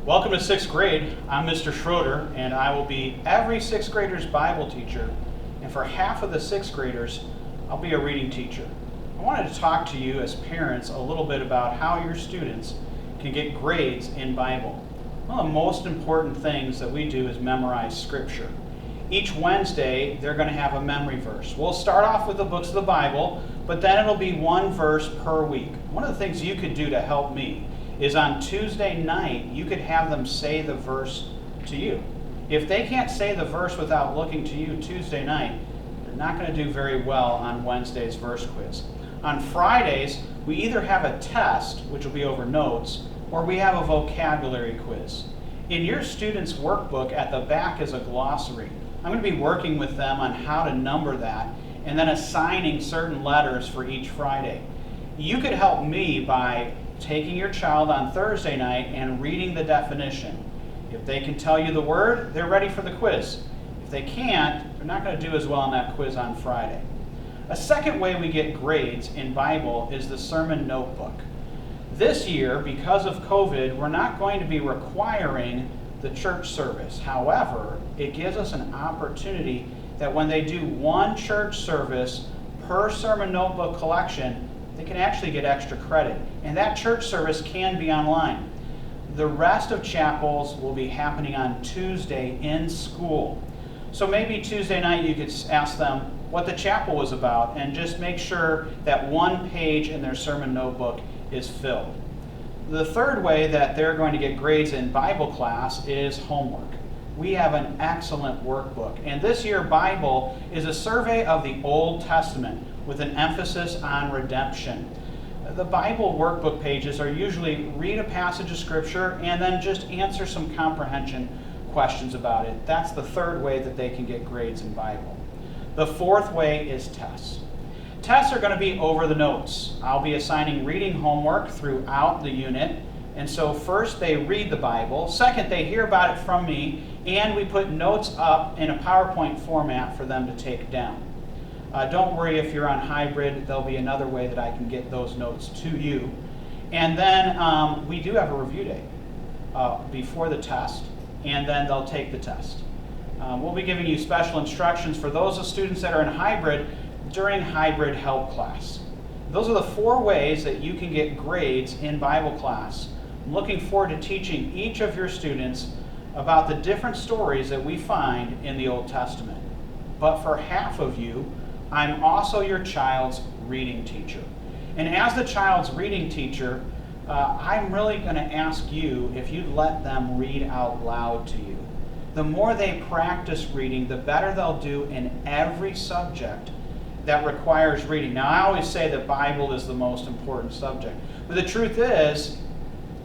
Welcome to 6th grade. I'm Mr. Schroeder, and I will be every 6th grader's Bible teacher. And for half of the 6th graders, I'll be a reading teacher. I wanted to talk to you as parents a little bit about how your students can get grades in Bible. One of the most important things that we do is memorize Scripture. Each Wednesday, they're going to have a memory verse. We'll start off with the books of the Bible, but then it'll be one verse per week. One of the things you could do to help me is on Tuesday night, you could have them say the verse to you. If they can't say the verse without looking to you Tuesday night, they're not going to do very well on Wednesday's verse quiz. On Fridays, we either have a test, which will be over notes, or we have a vocabulary quiz. In your students' workbook, at the back is a glossary. I'm going to be working with them on how to number that and then assigning certain letters for each Friday. You could help me by taking your child on Thursday night and reading the definition. If they can tell you the word, they're ready for the quiz. If they can't, they're not going to do as well on that quiz on Friday. A second way we get grades in Bible is the sermon notebook. This year, because of COVID, we're not going to be requiring the church service. However, it gives us an opportunity that when they do one church service per sermon notebook collection, they can actually get extra credit. And that church service can be online. The rest of chapels will be happening on Tuesday in school. So maybe Tuesday night you could ask them what the chapel was about and just make sure that one page in their sermon notebook is filled. The third way that they're going to get grades in Bible class is homework. We have an excellent workbook. And this year, Bible is a survey of the Old Testament with an emphasis on redemption. The Bible workbook pages are usually read a passage of Scripture and then just answer some comprehension questions about it. That's the third way that they can get grades in Bible. The fourth way is tests. Tests are going to be over the notes. I'll be assigning reading homework throughout the unit. And so first they read the Bible. Second, they hear about it from me. And we put notes up in a PowerPoint format for them to take down. Don't worry if you're on hybrid. There'll be another way that I can get those notes to you. And then we do have a review day before the test. And then they'll take the test. We'll be giving you special instructions for those of students that are in hybrid during hybrid help class. Those are the 4 ways that you can get grades in Bible class. I'm looking forward to teaching each of your students about the different stories that we find in the Old Testament. But for half of you, I'm also your child's reading teacher. And as the child's reading teacher, I'm really going to ask you if you'd let them read out loud to you. The more they practice reading, the better they'll do in every subject that requires reading. Now, I always say that Bible is the most important subject. But the truth is,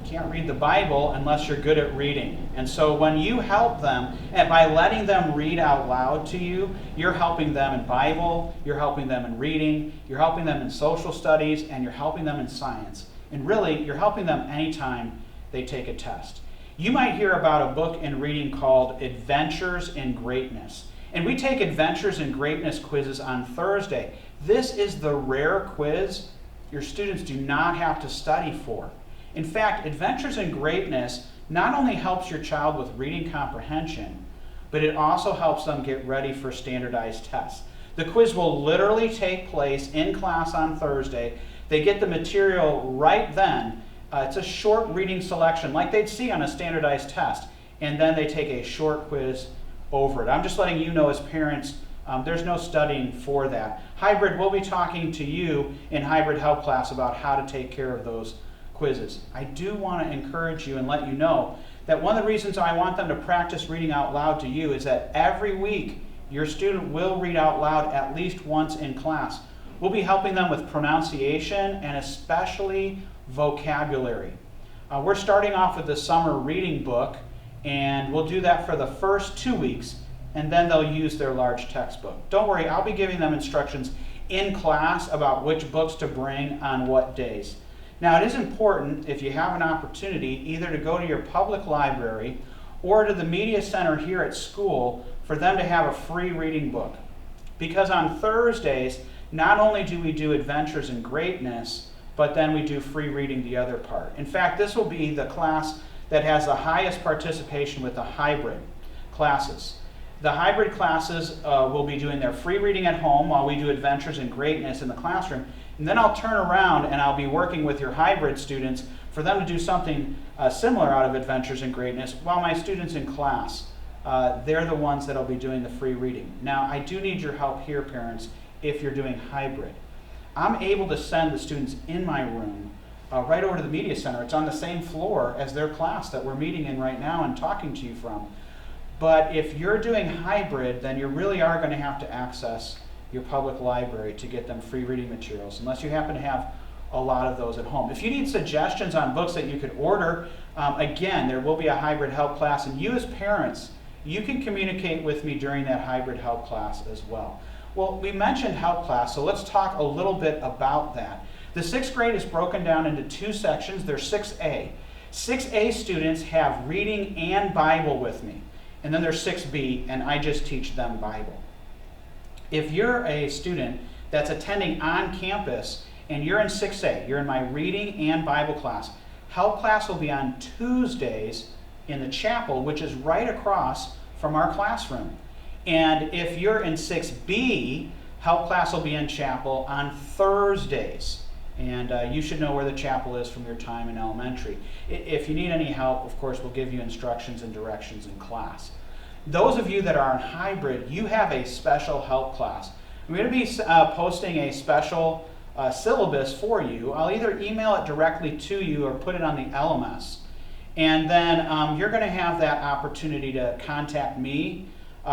you can't read the Bible unless you're good at reading. And so when you help them, and by letting them read out loud to you, you're helping them in Bible, you're helping them in reading, you're helping them in social studies, and you're helping them in science. And really, you're helping them anytime they take a test. You might hear about a book in reading called Adventures in Greatness. And we take Adventures in Greatness quizzes on Thursday. This is the rare quiz your students do not have to study for. In fact, Adventures in Greatness not only helps your child with reading comprehension, but it also helps them get ready for standardized tests. The quiz will literally take place in class on Thursday. They get the material right then. It's a short reading selection like they'd see on a standardized test. And then they take a short quiz over it. I'm just letting you know as parents, there's no studying for that. Hybrid, we'll be talking to you in hybrid help class about how to take care of those quizzes. I do want to encourage you and let you know that one of the reasons I want them to practice reading out loud to you is that every week your student will read out loud at least once in class. We'll be helping them with pronunciation and especially vocabulary. We're starting off with the summer reading book, and we'll do that for the first 2 weeks, and then they'll use their large textbook. Don't worry, I'll be giving them instructions in class about which books to bring on what days. Now, it is important, if you have an opportunity, either to go to your public library or to the media center here at school for them to have a free reading book. Because on Thursdays, not only do we do Adventures in Greatness, but then we do free reading the other part. In fact, this will be the class that has the highest participation with the hybrid classes. The hybrid classes will be doing their free reading at home while we do Adventures in Greatness in the classroom. And then I'll turn around and I'll be working with your hybrid students for them to do something similar out of Adventures in Greatness while my students in class, they're the ones that will be doing the free reading. Now, I do need your help here, parents, if you're doing hybrid. I'm able to send the students in my room right over to the media center. It's on the same floor as their class that we're meeting in right now and talking to you from. But if you're doing hybrid, then you really are going to have to access your public library to get them free reading materials, unless you happen to have a lot of those at home. If you need suggestions on books that you could order, again, there will be a hybrid help class, and you as parents, you can communicate with me during that hybrid help class as well. Well, we mentioned help class, so let's talk a little bit about that. The 6th grade is broken down into 2 sections. There's 6A. 6A students have reading and Bible with me. And then there's 6B, and I just teach them Bible. If you're a student that's attending on campus and you're in 6A, you're in my reading and Bible class, help class will be on Tuesdays in the chapel, which is right across from our classroom. And if you're in 6B, help class will be in chapel on Thursdays. And you should know where the chapel is from your time in elementary. If you need any help, of course, we'll give you instructions and directions in class. Those of you that are in hybrid, you have a special help class. I'm going to be posting a special syllabus for you. I'll either email it directly to you or put it on the LMS. And then you're going to have that opportunity to contact me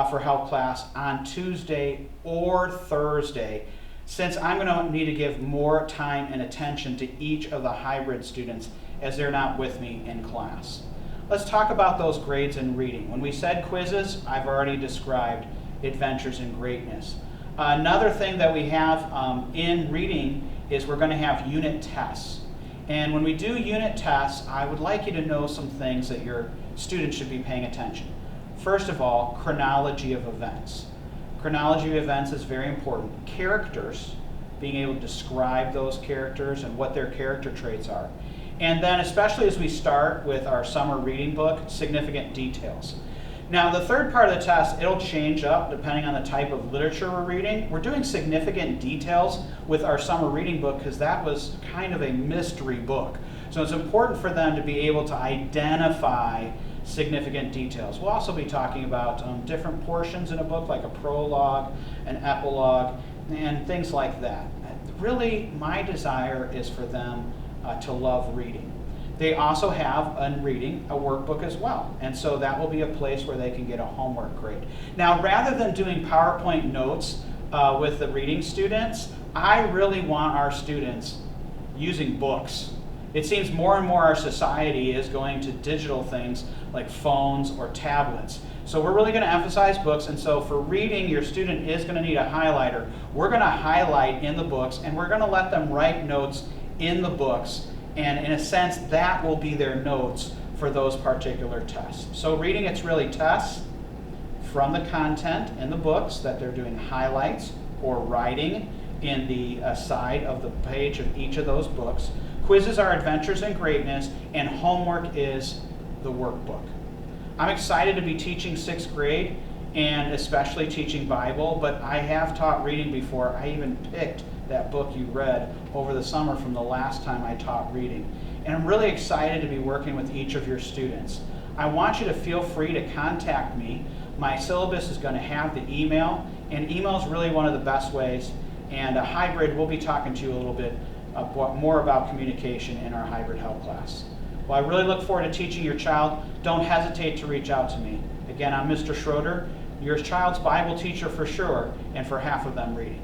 for help class on Tuesday or Thursday, since I'm going to need to give more time and attention to each of the hybrid students as they're not with me in class. Let's talk about those grades in reading. When we said quizzes, I've already described Adventures in Greatness. Another thing that we have in reading is we're going to have unit tests. And when we do unit tests, I would like you to know some things that your students should be paying attention. First of all, chronology of events. Chronology of events is very important. Characters, being able to describe those characters and what their character traits are. And then, especially as we start with our summer reading book, significant details. Now, the third part of the test, it'll change up depending on the type of literature we're reading. We're doing significant details with our summer reading book because that was kind of a mystery book. So it's important for them to be able to identify significant details. We'll also be talking about different portions in a book, like a prologue, an epilogue, and things like that. Really, my desire is for them to love reading. They also have, in reading, a workbook as well, and so that will be a place where they can get a homework grade. Now, rather than doing PowerPoint notes with the reading students, I really want our students using books. It seems more and more our society is going to digital things like phones or tablets. So we're really going to emphasize books, and so for reading, your student is going to need a highlighter. We're going to highlight in the books, and we're going to let them write notes in the books, and in a sense, that will be their notes for those particular tests. So reading, it's really tests from the content in the books that they're doing highlights or writing in the side of the page of each of those books. Quizzes are Adventures in Greatness, and homework is the workbook. I'm excited to be teaching 6th grade, and especially teaching Bible, but I have taught reading before. I even picked that book you read over the summer from the last time I taught reading. And I'm really excited to be working with each of your students. I want you to feel free to contact me. My syllabus is going to have the email, and email is really one of the best ways. And a hybrid, we'll be talking to you a little bit more about communication in our hybrid help class. Well, I really look forward to teaching your child. Don't hesitate to reach out to me. Again, I'm Mr. Schroeder, your child's Bible teacher for sure, and for half of them reading.